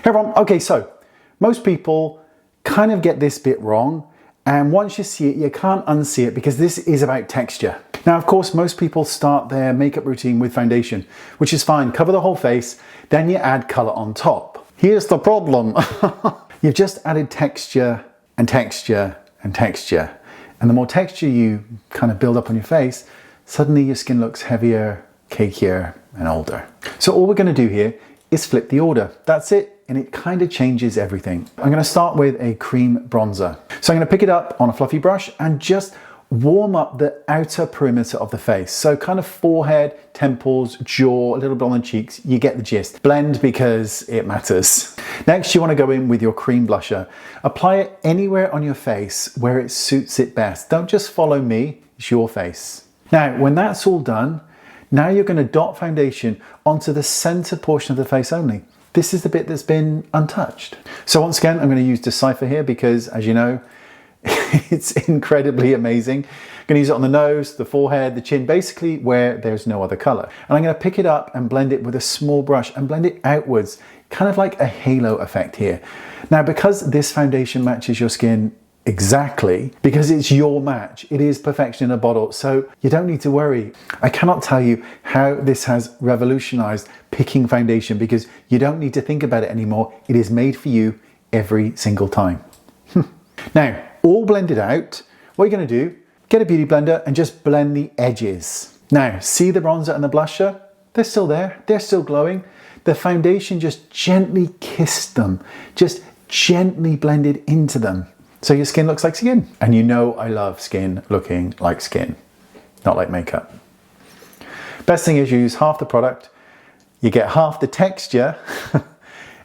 Hey everyone, okay, so most people kind of get this bit wrong, and once you see it, you can't unsee it because this is about texture. Now, of course, most people start their makeup routine with foundation, which is fine, cover the whole face, then you add color on top. Here's the problem. You've just added texture and texture and texture, and the more texture you kind of build up on your face, suddenly your skin looks heavier, cakier, and older. So all we're gonna do here is flip the order. That's it, and it kind of changes everything. I'm gonna start with a cream bronzer. So I'm gonna pick it up on a fluffy brush and just warm up the outer perimeter of the face. So kind of forehead, temples, jaw, a little bit on the cheeks, you get the gist. Blend because it matters. Next, you wanna go in with your cream blusher. Apply it anywhere on your face where it suits it best. Don't just follow me, it's your face. Now, when that's all done, now you're going to dot foundation onto the center portion of the face only. This is the bit that's been untouched. So once again, I'm going to use Decipher here because, as you know, it's incredibly amazing. I'm going to use it on the nose, the forehead, the chin, basically where there's no other color. And I'm going to pick it up and blend it with a small brush and blend it outwards, kind of like a halo effect here. Now, because this foundation matches your skin exactly, because it's your match, it is perfection in a bottle, so you don't need to worry. I cannot tell you how this has revolutionized picking foundation because you don't need to think about it anymore. It is made for you every single time. Now, all blended out, what you're going to do, get a beauty blender and just blend the edges. Now, see the bronzer and the blusher? They're still there, they're still glowing. The foundation just gently kissed them, just gently blended into them. So your skin looks like skin. And you know I love skin looking like skin, not like makeup. Best thing is you use half the product, you get half the texture,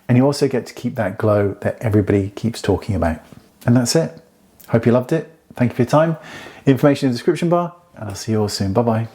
and you also get to keep that glow that everybody keeps talking about. And that's it. Hope you loved it. Thank you for your time. Information in the description bar, and I'll see you all soon. Bye-bye.